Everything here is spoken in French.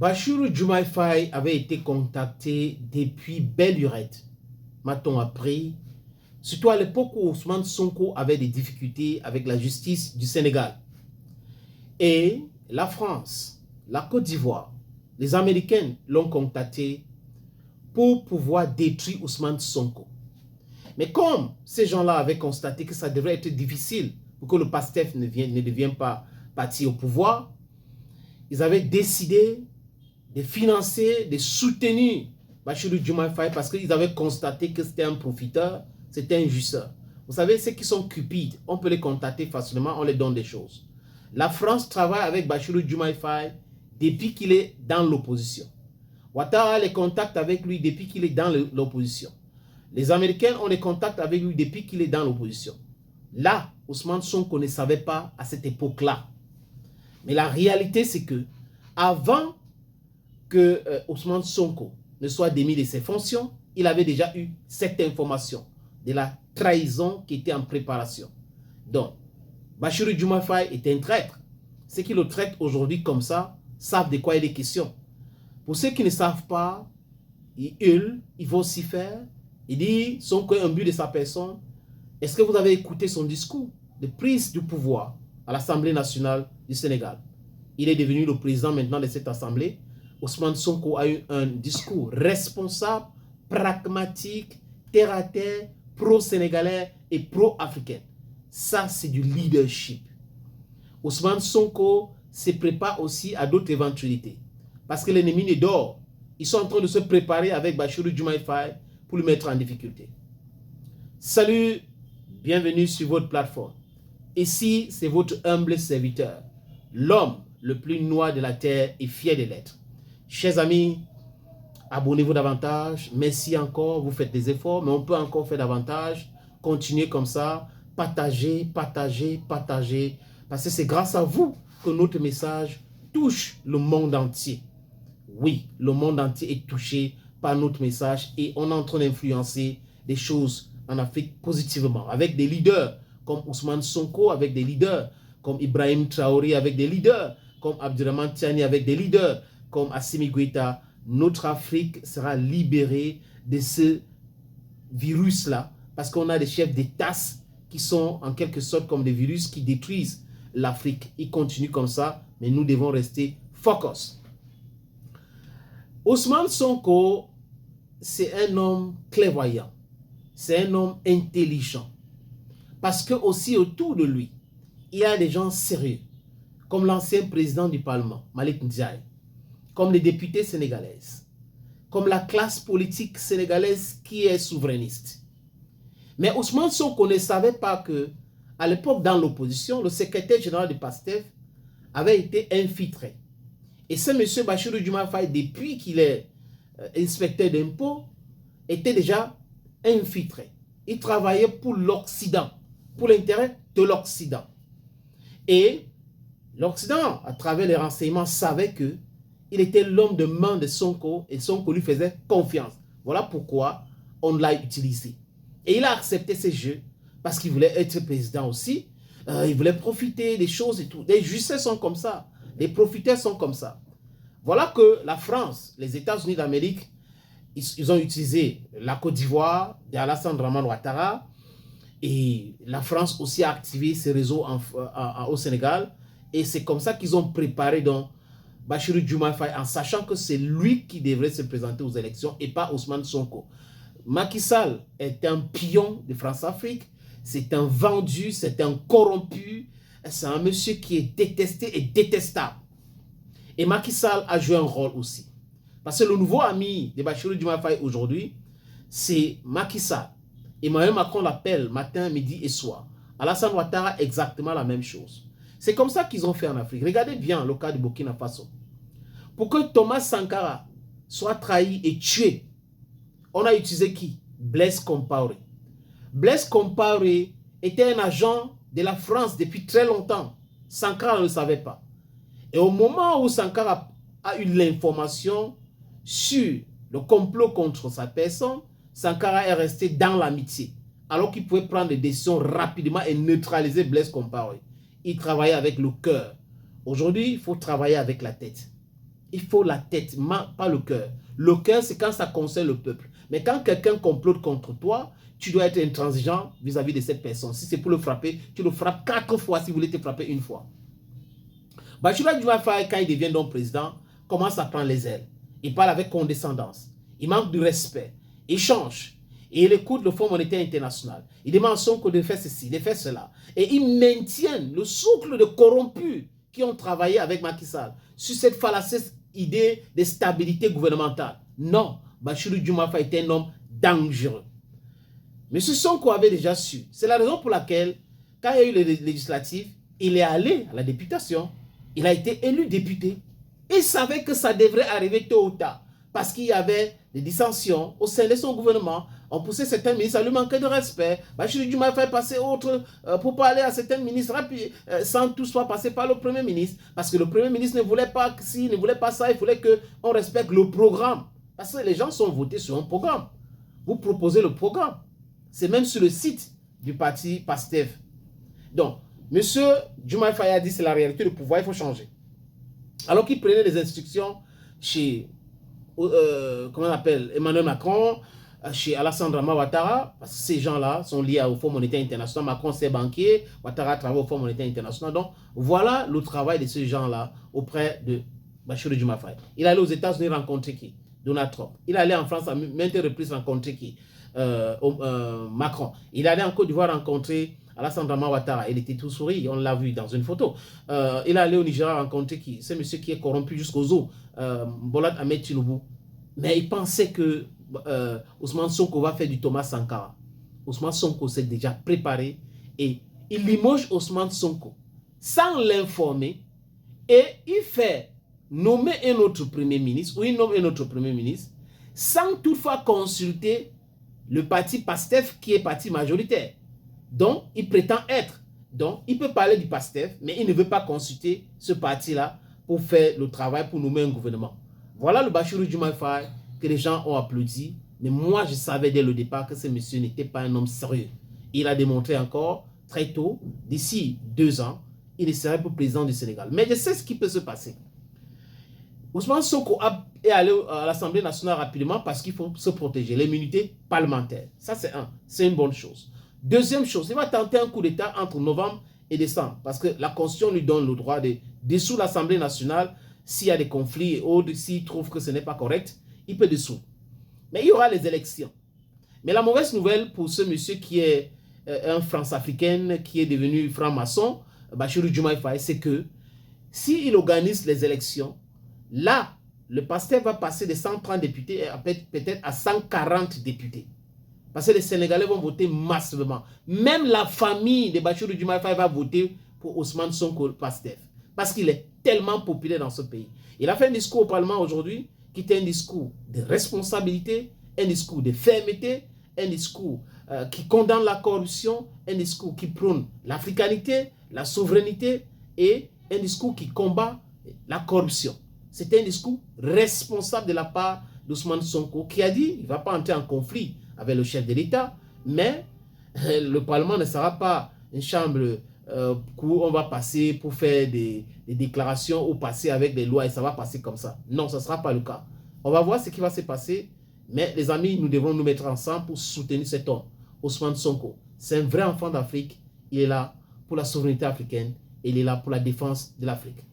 Bassirou Diomaye Faye avait été contacté depuis belle lurette, m'a-t-on appris, surtout à l'époque où Ousmane Sonko avait des difficultés avec la justice du Sénégal. Et la France, la Côte d'Ivoire, les Américains l'ont contacté pour pouvoir détruire Ousmane Sonko. Mais comme ces gens-là avaient constaté que ça devrait être difficile pour que le PASTEF ne devienne pas parti au pouvoir, ils avaient décidé de financer, de soutenir Bassirou Diomaye Faye parce qu'ils avaient constaté que c'était un profiteur, c'était un justeur. Vous savez, ceux qui sont cupides, on peut les contacter facilement, on les donne des choses. La France travaille avec Bassirou Diomaye Faye depuis qu'il est dans l'opposition. Ouattara a les contacts avec lui depuis qu'il est dans l'opposition. Les Américains ont les contacts avec lui depuis qu'il est dans l'opposition. Là, Ousmane Sonko ne savait pas à cette époque-là. Mais la réalité, c'est que avant que Ousmane Sonko ne soit démis de ses fonctions, il avait déjà eu cette information de la trahison qui était en préparation. Donc, Bassirou Diomaye Faye est un traître. Ceux qui le traitent aujourd'hui comme ça savent de quoi il est question. Pour ceux qui ne savent pas, il hurle, il va aussi faire. Il dit, Sonko est un but de sa personne. Est-ce que vous avez écouté son discours de prise du pouvoir à l'Assemblée nationale du Sénégal? Il est devenu le président maintenant de cette assemblée. Ousmane Sonko a eu un discours responsable, pragmatique, terre à terre, pro-sénégalais et pro-africain. Ça, c'est du leadership. Ousmane Sonko se prépare aussi à d'autres éventualités. Parce que l'ennemi ne dort. Ils sont en train de se préparer avec Bassirou Diomaye Faye pour le mettre en difficulté. Salut, bienvenue sur votre plateforme. Ici, c'est votre humble serviteur, l'homme le plus noir de la terre et fier de l'être. Chers amis, abonnez-vous davantage. Merci encore, vous faites des efforts, mais on peut encore faire davantage. Continuez comme ça, partagez, partagez, partagez. Parce que c'est grâce à vous que notre message touche le monde entier. Oui, le monde entier est touché par notre message et on est en train d'influencer des choses en Afrique positivement. Avec des leaders comme Ousmane Sonko, avec des leaders comme Ibrahim Traoré, avec des leaders comme Abdurrahman Tiani, avec des leaders comme Assimi Goïta, notre Afrique sera libérée de ce virus-là parce qu'on a des chefs d'État qui sont en quelque sorte comme des virus qui détruisent l'Afrique. Ils continuent comme ça, mais nous devons rester focus. Ousmane Sonko, c'est un homme clairvoyant, c'est un homme intelligent, parce que aussi autour de lui, il y a des gens sérieux, comme l'ancien président du Parlement, Malick Ndiaye, comme les députés sénégalaises, comme la classe politique sénégalaise qui est souverainiste. Mais Ousmane Sonko ne savait pas que, à l'époque dans l'opposition, le secrétaire général du PASTEF avait été infiltré. Et ce monsieur Bassirou Diomaye Faye, depuis qu'il est inspecteur d'impôts, était déjà infiltré. Il travaillait pour l'Occident, pour l'intérêt de l'Occident. Et l'Occident, à travers les renseignements, savait qu'il était l'homme de main de Sonko et Sonko lui faisait confiance. Voilà pourquoi on l'a utilisé. Et il a accepté ces jeux parce qu'il voulait être président aussi. Il voulait profiter des choses et tout. Les justiciers sont comme ça. Les profiteurs sont comme ça. Voilà que la France, les États-Unis d'Amérique, ils ont utilisé la Côte d'Ivoire d'Alassane Dramane Ouattara et la France aussi a activé ses réseaux au Sénégal et c'est comme ça qu'ils ont préparé donc Bassirou Diomaye Faye en sachant que c'est lui qui devrait se présenter aux élections et pas Ousmane Sonko. Macky Sall est un pion de France-Afrique, c'est un vendu, c'est un corrompu, c'est un monsieur qui est détesté et détestable. Et Macky Sall a joué un rôle aussi. Parce que le nouveau ami de Bassirou Diomaye Faye aujourd'hui, c'est Macky Sall. Emmanuel Macron l'appelle matin, midi et soir. Alassane Ouattara, exactement la même chose. C'est comme ça qu'ils ont fait en Afrique. Regardez bien le cas du Burkina Faso. Pour que Thomas Sankara soit trahi et tué, on a utilisé qui? Blaise Compaoré. Blaise Compaoré était un agent de la France depuis très longtemps. Sankara ne le savait pas. Et au moment où Sankara a eu l'information sur le complot contre sa personne, Sankara est resté dans l'amitié, alors qu'il pouvait prendre des décisions rapidement et neutraliser Blaise Compaoré. Il travaillait avec le cœur. Aujourd'hui, il faut travailler avec la tête. il faut la tête, pas le cœur. Le cœur, c'est quand ça concerne le peuple. Mais quand quelqu'un complote contre toi, tu dois être intransigeant vis-à-vis de cette personne. Si c'est pour le frapper, tu le frappes 4 fois si vous voulez te frapper une fois. Bassirou Diomaye Faye, quand il devient donc président, commence à prendre les ailes. Il parle avec condescendance. Il manque de respect. Il change. Et il écoute le Fonds monétaire international. Il demande à Sonko de faire ceci, de faire cela. Et il maintient le socle de corrompus qui ont travaillé avec Macky Sall sur cette fallacieuse idée de stabilité gouvernementale. Non, Bassirou Diomaye Faye est un homme dangereux. M. Sonko avait déjà su. C'est la raison pour laquelle, quand il y a eu les législatives, il est allé à la députation. Il a été élu député. Il savait que ça devrait arriver tôt ou tard. Parce qu'il y avait des dissensions au sein de son gouvernement. On poussait certains ministres à lui manquer de respect. Bassirou Diomaye Faye passer autre pour parler à certains ministres sans tout soit passer par le Premier ministre. Parce que le Premier ministre ne voulait pas ne voulait pas ça. Il fallait qu'on respecte le programme. Parce que les gens sont votés sur un programme. Vous proposez le programme. C'est même sur le site du parti PASTEF. Donc, M. Diomaye Faye a dit c'est la réalité du pouvoir, il faut changer. Alors qu'il prenait des instructions chez comment on appelle, Emmanuel Macron, chez Alassane Ouattara, parce que ces gens-là sont liés au Fonds monétaire international. Macron, c'est banquier, Ouattara travaille au Fonds monétaire international. Donc, voilà le travail de ces gens-là auprès de Bassirou Diomaye Faye. Il allait aux États-Unis rencontrer qui? Donald Trump. Il allait en France à maintes reprises rencontrer qui? Macron. Il allait en Côte d'Ivoire rencontrer Alassane Ouattara. Il était tout souri, on l'a vu dans une photo. Il allait au Nigeria rencontrer qui? C'est monsieur qui est corrompu jusqu'aux os, Bola Ahmed Tinubu. Mais il pensait que Ousmane Sonko va faire du Thomas Sankara. Ousmane Sonko s'est déjà préparé et il limoge Ousmane Sonko sans l'informer et il fait nommer un autre premier ministre ou il nomme un autre premier ministre sans toutefois consulter le parti PASTEF qui est parti majoritaire. Donc, il prétend être. Donc, il peut parler du PASTEF, mais il ne veut pas consulter ce parti-là pour faire le travail, pour nommer un gouvernement. Voilà le Bassirou Diomaye Faye que les gens ont applaudi. Mais moi, je savais dès le départ que ce monsieur n'était pas un homme sérieux. Il a démontré encore très tôt, d'ici 2 ans, il serait pour président du Sénégal. Mais je sais ce qui peut se passer. Ousmane Sonko est allé à l'Assemblée nationale rapidement parce qu'il faut se protéger, l'immunité parlementaire. Ça, c'est une bonne chose. Deuxième chose, il va tenter un coup d'État entre novembre et décembre parce que la Constitution lui donne le droit de dissoudre l'Assemblée nationale s'il y a des conflits ou s'il trouve que ce n'est pas correct, il peut dissoudre. Mais il y aura les élections. Mais la mauvaise nouvelle pour ce monsieur qui est un France-africain, qui est devenu franc-maçon, Bassirou Diomaye Faye, c'est que s'il organise les élections, là, le PASTEF va passer de 130 députés peut-être à 140 députés. Parce que les Sénégalais vont voter massivement. Même la famille de Bassirou Diomaye Faye va voter pour Ousmane Sonko PASTEF. Parce qu'il est tellement populaire dans ce pays. Il a fait un discours au Parlement aujourd'hui qui était un discours de responsabilité, un discours de fermeté, un discours qui condamne la corruption, un discours qui prône l'africanité, la souveraineté et un discours qui combat la corruption. C'était un discours responsable de la part d'Ousmane Sonko qui a dit qu'il ne va pas entrer en conflit avec le chef de l'État, mais le Parlement ne sera pas une chambre où on va passer pour faire des déclarations ou passer avec des lois et ça va passer comme ça. Non, ce ne sera pas le cas. On va voir ce qui va se passer, mais les amis, nous devons nous mettre ensemble pour soutenir cet homme, Ousmane Sonko. C'est un vrai enfant d'Afrique. Il est là pour la souveraineté africaine et il est là pour la défense de l'Afrique.